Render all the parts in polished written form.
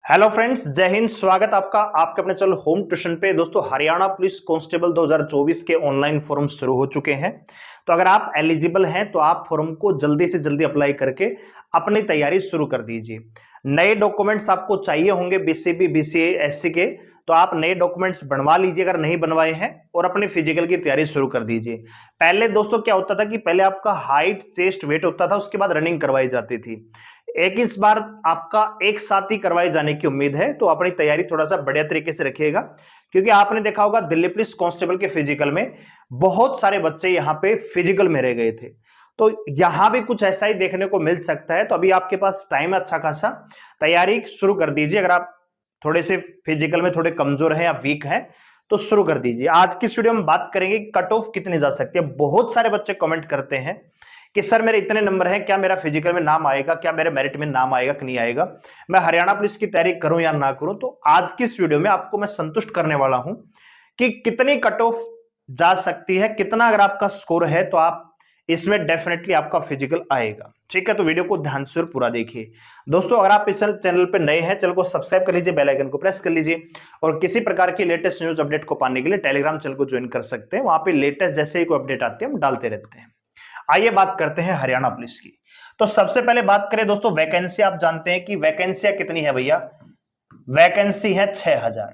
Hello friends, जय हिंद। स्वागत आपका आपके अपने चैनल होम ट्यूशन पे। दोस्तों, हरियाणा पुलिस कांस्टेबल 2024 के ऑनलाइन फॉर्म शुरू हो चुके हैं। तो अगर आप एलिजिबल हैं तो आप फॉर्म को जल्दी से जल्दी अप्लाई करके अपनी तैयारी शुरू कर दीजिए। नए डॉक्यूमेंट्स आपको चाहिए होंगे बीसीबी बीसीए एससी के, तो आप नए डॉक्यूमेंट्स बनवा लीजिए अगर नहीं बनवाए हैं, और अपने फिजिकल की तैयारी शुरू कर दीजिए। पहले दोस्तों क्या होता था कि पहले आपका हाइट चेस्ट वेट होता था, उसके बाद रनिंग करवाई जाती थी। इस बार आपका एक साथ ही करवाए जाने की उम्मीद है, तो अपनी तैयारी थोड़ा सा बढ़िया तरीके से रखिएगा, क्योंकि आपने देखा होगा दिल्ली पुलिस कांस्टेबल के फिजिकल में बहुत सारे बच्चे यहाँ पे फिजिकल में रह गए थे। तो यहां भी कुछ ऐसा ही देखने को मिल सकता है। तो अभी आपके पास टाइम है अच्छा खासा, तैयारी शुरू कर दीजिए। अगर आप थोड़े से फिजिकल में थोड़े कमजोर हैं या वीक हैं तो शुरू कर दीजिए। आज की वीडियो में बात करेंगे कट ऑफ कितनी जा सकती है। बहुत सारे बच्चे कमेंट करते हैं कि सर मेरे इतने नंबर हैं, क्या मेरा फिजिकल में नाम आएगा, क्या मेरे मेरिट में नाम आएगा कि नहीं आएगा, मैं हरियाणा पुलिस की तैयारी करूं या ना करूं। तो आज की इस वीडियो में आपको मैं संतुष्ट करने वाला हूं कि कितनी कट ऑफ जा सकती है, कितना अगर आपका स्कोर है तो आप इसमें डेफिनेटली आपका फिजिकल आएगा। ठीक है, तो वीडियो को ध्यान से पूरा देखिए। दोस्तों, अगर आप इस चैनल पर नए हैं, चैनल को सब्सक्राइब कर लीजिए, बेल आइकन को प्रेस कर लीजिए, और किसी प्रकार की लेटेस्ट न्यूज अपडेट को पाने के लिए टेलीग्राम चैनल को ज्वाइन कर सकते हैं। वहां पे लेटेस्ट जैसे ही कोई अपडेट आती है हम डालते रहते हैं। आइए बात करते हैं हरियाणा पुलिस की। तो सबसे पहले बात करें दोस्तों वैकेंसी। आप जानते हैं कि वैकेंसियां कितनी है भैया? वैकेंसी है 6000।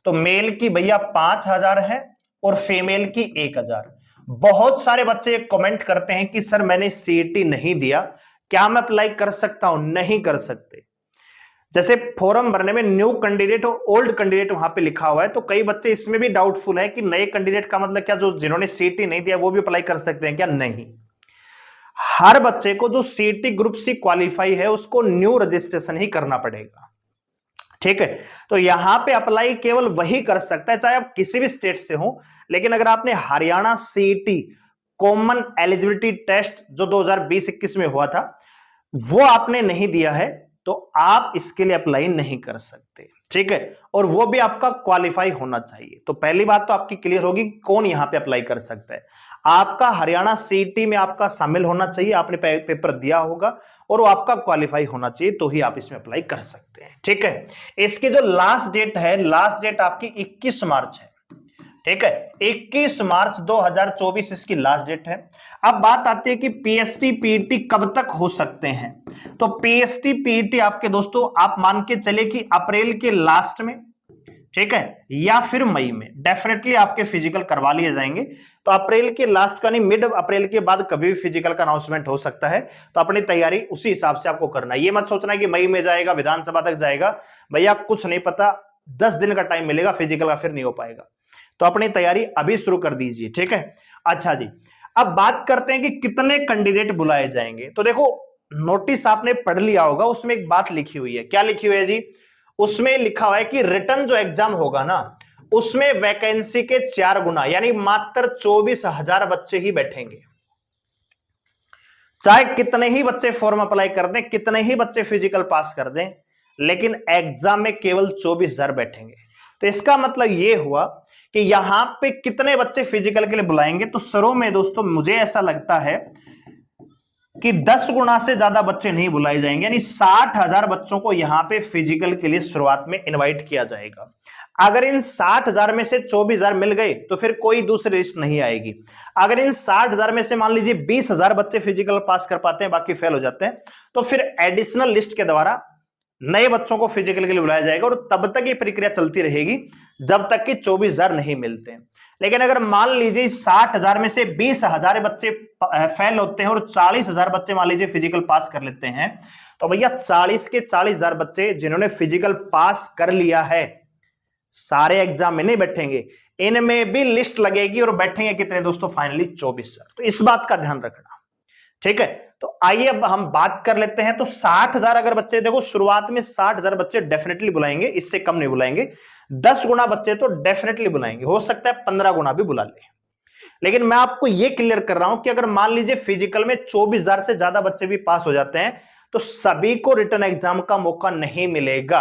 तो मेल की भैया 5000 है और फीमेल की 1000। बहुत सारे बच्चे कमेंट करते हैं कि सर मैंने सीईटी नहीं दिया, क्या मैं अप्लाई कर सकता हूं? नहीं कर सकते। जैसे फॉर्म भरने में न्यू कैंडिडेट और ओल्ड कैंडिडेट वहां पे लिखा हुआ है, तो कई बच्चे इसमें भी डाउटफुल है कि नए कैंडिडेट का मतलब क्या, जो जिन्होंने सीईटी नहीं दिया वो भी अप्लाई कर सकते हैं क्या? नहीं। हर बच्चे को जो सीईटी ग्रुप सी क्वालिफाई है उसको न्यू रजिस्ट्रेशन ही करना पड़ेगा। ठीक है, तो यहां पे अप्लाई केवल वही कर सकता है चाहे आप किसी भी स्टेट से हो। लेकिन अगर आपने Haryana CET common eligibility test जो 2020-21 में हुआ था वो आपने नहीं दिया है, तो आप इसके लिए अप्लाई नहीं कर सकते। ठीक है, और वो भी आपका क्वालिफाई होना चाहिए। तो पहली बात तो आपकी क्लियर होगी कौन यहां पे अप्लाई कर सकता है। आपका हरियाणा सीईटी में आपका शामिल होना चाहिए, आपने पेपर दिया होगा और वो आपका क्वालिफाई होना चाहिए, तो ही आप इसमें अप्लाई कर सकते हैं। ठीक है, इसकी जो लास्ट डेट है, लास्ट डेट आपकी 21 मार्च है। ठीक है, 21 मार्च 2024 इसकी लास्ट डेट है। अब बात आती है कि पीएसटी पीईटी कब तक हो सकते हैं। तो पीएसटी पीईटी आपके दोस्तों आप मान के चले कि अप्रैल के लास्ट में, ठीक है, या फिर मई में डेफिनेटली आपके फिजिकल करवा लिए जाएंगे। तो अप्रैल के लास्ट का नहीं, मिड अप्रैल के बाद कभी भी फिजिकल का अनाउंसमेंट हो सकता है। तो अपनी तैयारी उसी हिसाब से आपको करना है। ये मत सोचना है कि मई में जाएगा, विधानसभा तक जाएगा। भैया कुछ नहीं पता, 10 दिन का टाइम मिलेगा फिजिकल का, फिर नहीं हो पाएगा। तो अपनी तैयारी अभी शुरू कर दीजिए। ठीक है, अच्छा जी, अब बात करते हैं कि कितने कैंडिडेट बुलाए जाएंगे। तो देखो, नोटिस आपने पढ़ लिया होगा, उसमें एक बात लिखी हुई है। क्या लिखी हुई है जी? उसमें लिखा हुआ है कि रिटर्न जो एग्जाम होगा ना, उसमें वैकेंसी के 4 गुना यानी मात्र 24,000 बच्चे ही बैठेंगे। चाहे कितने ही बच्चे फॉर्म अप्लाई कर दें, कितने ही बच्चे फिजिकल पास कर दें, लेकिन एग्जाम में केवल 24,000 बैठेंगे। तो इसका मतलब यह हुआ कि यहां पे कितने बच्चे फिजिकल के लिए बुलाएंगे। तो सरों में दोस्तों मुझे ऐसा लगता है कि 10 गुना से ज्यादा बच्चे नहीं बुलाए जाएंगे, यानी 60,000 बच्चों को यहां पे फिजिकल के लिए शुरुआत में इनवाइट किया जाएगा। अगर इन 60,000 में से 24,000 मिल गए तो फिर कोई दूसरी लिस्ट नहीं आएगी। अगर इन 60,000 में से मान लीजिए 20,000 बच्चे फिजिकल पास कर पाते हैं, बाकी फेल हो जाते हैं, तो फिर एडिशनल लिस्ट के द्वारा नए बच्चों को फिजिकल के लिए बुलाया जाएगा, और तब तक ये प्रक्रिया चलती रहेगी जब तक कि 24,000 नहीं मिलते हैं। लेकिन अगर मान लीजिए 60,000 में से 20,000 बच्चे फेल होते हैं और 40,000 बच्चे मान लीजिए फिजिकल पास कर लेते हैं, तो भैया 40 के 40,000 बच्चे जिन्होंने फिजिकल पास कर लिया है सारे एग्जाम में नहीं बैठेंगे, इनमें भी लिस्ट लगेगी और बैठेंगे कितने दोस्तों? फाइनली 24,000। तो इस बात का ध्यान रखना। ठीक है, तो आइए अब हम बात कर लेते हैं। तो 60,000 अगर बच्चे, देखो शुरुआत में 60,000 बच्चे डेफिनेटली बुलाएंगे, इससे कम नहीं बुलाएंगे। 10 गुना बच्चे तो डेफिनेटली बुलाएंगे, हो सकता है 15 गुना भी बुला ले। लेकिन मैं आपको यह क्लियर कर रहा हूं कि अगर मान लीजिए फिजिकल में 24,000 से ज्यादा बच्चे भी पास हो जाते हैं तो सभी को रिटर्न एग्जाम का मौका नहीं मिलेगा।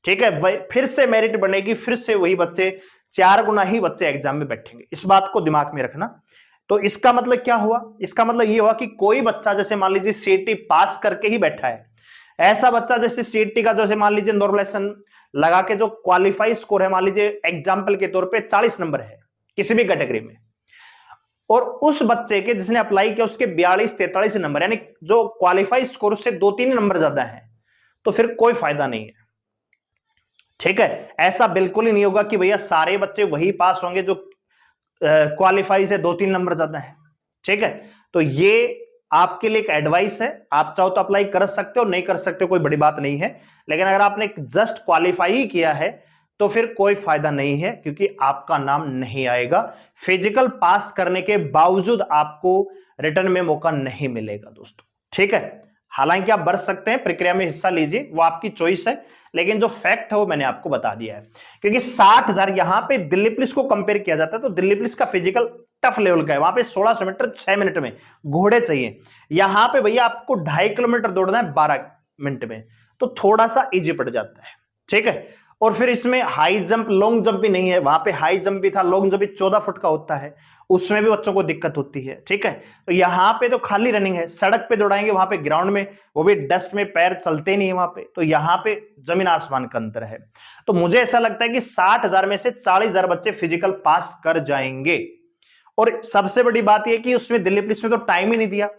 ठीक है, फिर से मेरिट बनेगी, फिर से वही बच्चे 4 गुना ही बच्चे एग्जाम में बैठेंगे। इस बात को दिमाग में रखना। तो इसका मतलब क्या हुआ? इसका मतलब यह हुआ कि कोई बच्चा जैसे मान लीजिए सीईटी पास करके ही बैठा है, ऐसा बच्चा जैसे सीईटी का जैसे मान लीजिए नॉर्मलाइजेशन लगा के जो क्वालिफाई स्कोर है, मान लीजिए एग्जाम्पल के तौर पे 40 नंबर है किसी भी कैटेगरी में, और उस बच्चे के जिसने अप्लाई किया उसके 42-43 नंबर, यानी जो क्वालिफाई स्कोर से 2-3 नंबर ज्यादा है, तो फिर कोई फायदा नहीं है। ठीक है, ऐसा बिल्कुल ही नहीं होगा कि भैया सारे बच्चे वही पास होंगे जो क्वालिफाई से 2-3 नंबर ज्यादा है। ठीक है, तो ये आपके लिए एक एडवाइस है, आप चाहो तो अप्लाई कर सकते हो, नहीं कर सकते हो कोई बड़ी बात नहीं है, लेकिन अगर आपने जस्ट क्वालिफाई ही किया है तो फिर कोई फायदा नहीं है, क्योंकि आपका नाम नहीं आएगा। फिजिकल पास करने के बावजूद आपको रिटर्न में मौका नहीं मिलेगा दोस्तों। ठीक है, हालांकि आप बढ़ सकते हैं, प्रक्रिया में हिस्सा लीजिए, वो आपकी चॉइस है, लेकिन जो फैक्ट है वो मैंने आपको बता दिया है। क्योंकि 60,000 यहां पे दिल्ली पुलिस को कंपेयर किया जाता है, तो दिल्ली पुलिस का फिजिकल टफ लेवल का है, वहां पे 1600 मीटर 6 मिनट में घोड़े चाहिए, यहां पे भैया आपको 2.5 किलोमीटर दौड़ना है 12 मिनट में, तो थोड़ा सा इजी पड़ जाता है। ठीक है, और फिर इसमें हाई जंप लॉन्ग जंप भी नहीं है, वहां पे हाई जंप भी था, लॉन्ग जंप भी 14 फुट का होता है, उसमें भी बच्चों को दिक्कत होती है। ठीक है, तो यहां पे तो खाली रनिंग है, सड़क पे दौड़ाएंगे, वहां पे ग्राउंड में, वो भी डस्ट में पैर चलते नहीं है वहां पे, तो यहां पे जमीन आसमान का अंतर है। तो मुझे ऐसा लगता है कि 60,000 में से 40,000 बच्चे फिजिकल पास कर जाएंगे। और सबसे बड़ी बात यह कि उसमें दिल्ली पुलिस में तो टाइम ही नहीं दिया।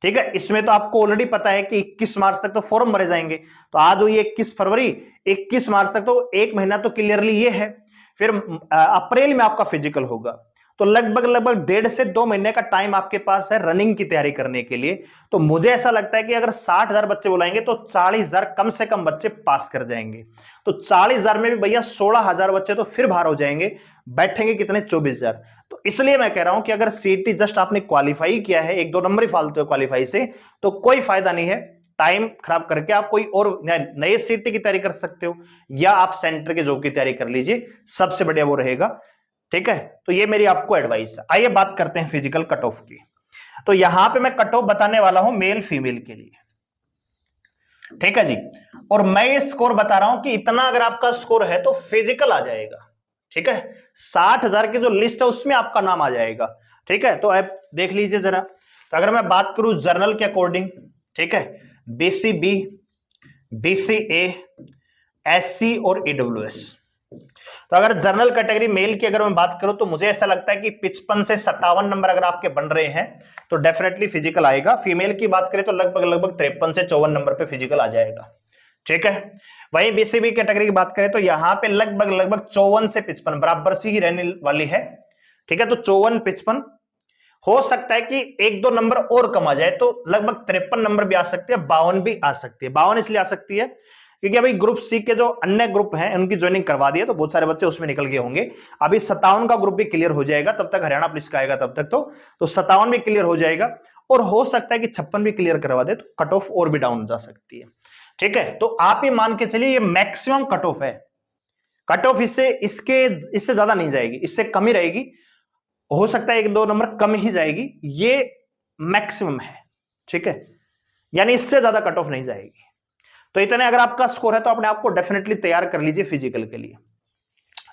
ठीक है, इसमें तो आपको ऑलरेडी पता है कि 21 मार्च तक तो फॉर्म भरे जाएंगे, तो आज हुई 21 फरवरी, 21 मार्च तक तो एक महीना तो क्लियरली ये है, फिर अप्रैल में आपका फिजिकल होगा, तो लगभग 1.5 से 2 महीने का टाइम आपके पास है रनिंग की तैयारी करने के लिए। तो मुझे ऐसा लगता है कि अगर 60,000 बच्चे बुलाएंगे तो 40,000 कम से कम बच्चे पास कर जाएंगे, तो 40,000 में भी भैया 16,000 बच्चे तो फिर बाहर हो जाएंगे, बैठेंगे कितने 24,000। तो इसलिए मैं कह रहा हूं कि अगर सीईटी जस्ट आपने क्वालिफाई किया है, 1-2 नंबर ही फालतू है क्वालिफाई से, तो कोई फायदा नहीं है, टाइम खराब करके आप कोई और नए सीईटी की तैयारी कर सकते हो, या आप सेंटर के जॉब की तैयारी कर लीजिए, सबसे बढ़िया वो रहेगा। ठीक है, तो ये मेरी आपको एडवाइस है। आइए बात करते हैं फिजिकल कट ऑफ की। तो यहां पे मैं कट ऑफ बताने वाला हूं मेल फीमेल के लिए। ठीक है जी, और मैं ये स्कोर बता रहा हूं कि इतना अगर आपका स्कोर है तो फिजिकल आ जाएगा। ठीक है, 60,000 की जो लिस्ट है उसमें आपका नाम आ जाएगा। ठीक है, तो आप देख लीजिए जरा। तो अगर मैं बात करूं जर्नल के अकॉर्डिंग, ठीक है, बीसीबी, बीसीए, एससी और ईडब्ल्यूएस, तो अगर जनरल कैटेगरी मेल की अगर मैं बात करूं तो मुझे ऐसा लगता है कि 55 से 57 नंबर अगर आपके बन रहे हैं तो डेफिनेटली फिजिकल आएगा। फीमेल की बात करें तो लगभग 53 से 54 नंबर पे फिजिकल आ जाएगा। ठीक है, वहीं बीसीबी कैटेगरी की बात करें तो यहां पे लगभग 54 से 55 बराबर सी ही रहने वाली है। ठीक है, तो 54-55 हो सकता है कि 1-2 नंबर और कम आ जाए, तो लगभग 53 नंबर भी आ सकती है, 52 भी आ सकती है। 52 इसलिए आ सकती है क्योंकि अभी ग्रुप सी के जो अन्य ग्रुप हैं उनकी ज्वाइनिंग करवा दी है, तो बहुत सारे बच्चे उसमें निकल गए होंगे। अभी 57 का ग्रुप भी क्लियर हो जाएगा, तब तक हरियाणा पुलिस का आएगा, तब तक तो 57 भी क्लियर हो जाएगा, और हो सकता है कि 56 भी क्लियर करवा दे, तो कट ऑफ और भी डाउन जा सकती है। ठीक है, तो आप ही मान के चलिए ये मैक्सिमम कट ऑफ है। कट ऑफ इससे ज्यादा नहीं जाएगी, इससे कम ही रहेगी, हो सकता है 1-2 नंबर कम ही जाएगी, ये मैक्सिमम है। ठीक है, यानी इससे ज्यादा कट ऑफ नहीं जाएगी। तो इतने अगर आपका स्कोर है तो अपने आपको डेफिनेटली तैयार कर लीजिए फिजिकल के लिए।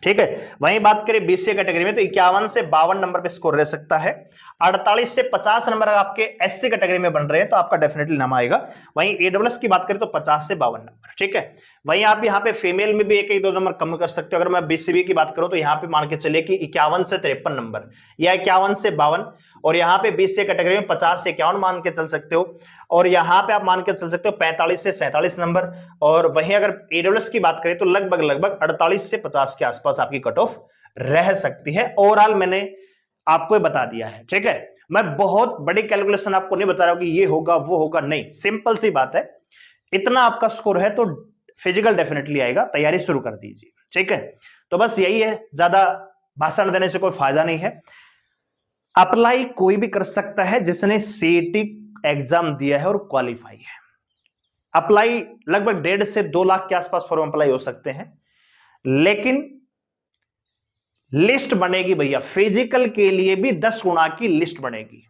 ठीक है, वहीं बात करें बीसीए कैटेगरी में तो 51 से 52 नंबर पे स्कोर रह सकता है। 48 से 50 नंबर अगर आपके एससी कैटेगरी में बन रहे हैं तो आपका डेफिनेटली नाम आएगा। वहीं ईडब्ल्यूएस की बात करें तो 50 से 52 नंबर। ठीक है, वहीं आप यहाँ पे फीमेल में भी 1-2 नंबर कम कर सकते हो। अगर मैं बीसीबी की बात करूं तो यहाँ पे मान के चलिए कि 51 से 53 नंबर या 51 से 52, और यहाँ पे बीसीए कैटेगरी में 50 से 51 मान के चल सकते हो, और यहाँ पे आप मान के चल सकते हो 45 से 47 नंबर। और वहीं अगर ईडब्ल्यूएस की बात करें तो लगभग 48 से 50 के आसपास आपकी कट ऑफ रह सकती है। ओवरऑल मैंने आपको बता दिया है। ठीक है, मैं बहुत बड़ी कैलकुलेशन आपको नहीं बता रहा हूं कि ये होगा वो होगा, नहीं, सिंपल सी बात है, इतना आपका स्कोर है तो फिजिकल डेफिनेटली आएगा, तैयारी शुरू कर दीजिए। ठीक है, तो बस यही है, ज्यादा भाषण देने से कोई फायदा नहीं है। अप्लाई कोई भी कर सकता है जिसने सीईटी एग्जाम दिया है और क्वालिफाई है। अप्लाई लगभग 1.5 से 2 लाख के आसपास फॉर्म अप्लाई हो सकते हैं, लेकिन लिस्ट बनेगी भैया, फिजिकल के लिए भी 10 गुना की लिस्ट बनेगी।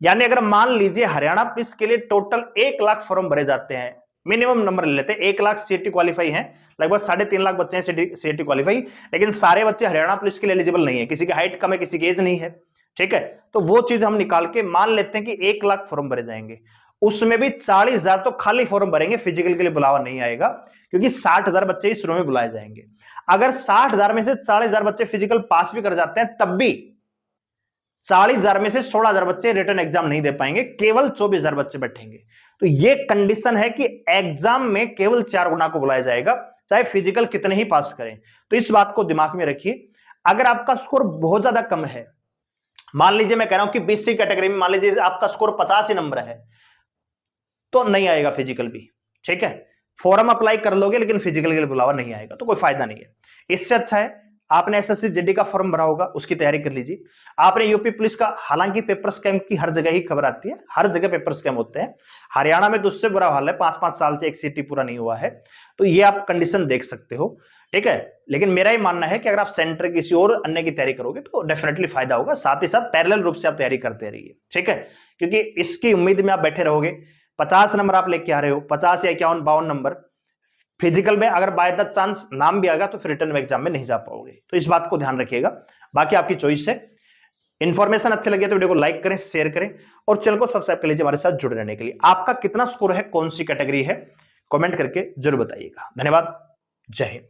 यानी अगर मान लीजिए हरियाणा पुलिस के लिए टोटल 1 लाख फॉर्म भरे जाते हैं, मिनिमम नंबर ले लेते हैं, 1 लाख सीईटी क्वालिफाई हैं, लगभग 3.5 लाख बच्चे हैं सीईटी क्वालिफाई, लेकिन सारे बच्चे हरियाणा पुलिस के लिए एलिजिबल नहीं है, किसी की हाइट कम है, किसी की एज नहीं है। ठीक है, तो वो चीज हम निकाल के मान लेते हैं कि 1 लाख फॉर्म भरे जाएंगे, उसमें भी 40,000 तो खाली फॉर्म भरेंगे, फिजिकल के लिए बुलावा नहीं आएगा, क्योंकि 60,000 बच्चे इस रो में बुलाए जाएंगे। अगर 60,000 में से 40,000 बच्चे फिजिकल पास भी कर जाते हैं, तब भी 40,000 में से 16,000 बच्चे रिटर्न एग्जाम नहीं दे पाएंगे, केवल 24,000 बच्चे बैठेंगे। तो ये कंडीशन है कि एग्जाम में केवल 4 गुना को बुलाया जाएगा, चाहे फिजिकल कितने ही पास करें। तो इस बात को दिमाग में रखिए। अगर आपका स्कोर बहुत ज्यादा कम है, मान लीजिए मैं कह रहा हूं कि बीसी कैटेगरी में मान लीजिए आपका स्कोर 50 ही नंबर है, तो नहीं आएगा फिजिकल भी, ठीक है। फॉर्म अप्लाई कर लोगे लेकिन फिजिकल के लिए बुलावा नहीं आएगा, तो कोई फायदा नहीं है। इससे अच्छा है आपने एसएससी जीडी का फॉर्म भरा होगा, उसकी तैयारी कर लीजिए। आपने यूपी पुलिस का, हालांकि पेपर स्कैम की हर जगह ही खबर आती है, हर जगह पेपर स्कैम होते हैं। हरियाणा में तो उससे बुरा हाल है, 5-5 साल से एक सीटी पूरा नहीं हुआ है, तो ये आप कंडीशन देख सकते हो, ठीक है। लेकिन मेरा ही मानना है कि अगर आप सेंटर किसी और अन्य की तैयारी करोगे तो डेफिनेटली फायदा होगा। साथ ही साथ पैरेलल रूप से आप तैयारी करते रहिए, ठीक है, क्योंकि इसकी उम्मीद में आप बैठे रहोगे। 50 नंबर आप लेके आ रहे हो, 50 या 51, 52 नंबर फिजिकल में अगर बाय द चांस नाम भी आ गया तो फिर रिटर्न एग्जाम में नहीं जा पाओगे। तो इस बात को ध्यान रखिएगा, बाकी आपकी चॉइस है। इंफॉर्मेशन अच्छी लगे तो वीडियो को लाइक करें, शेयर करें और चैनल को सब्सक्राइब कर लीजिए हमारे साथ जुड़े रहने के लिए। आपका कितना स्कोर है, कौन सी कैटेगरी है, कमेंट करके जरूर बताइएगा। धन्यवाद, जय हिंद।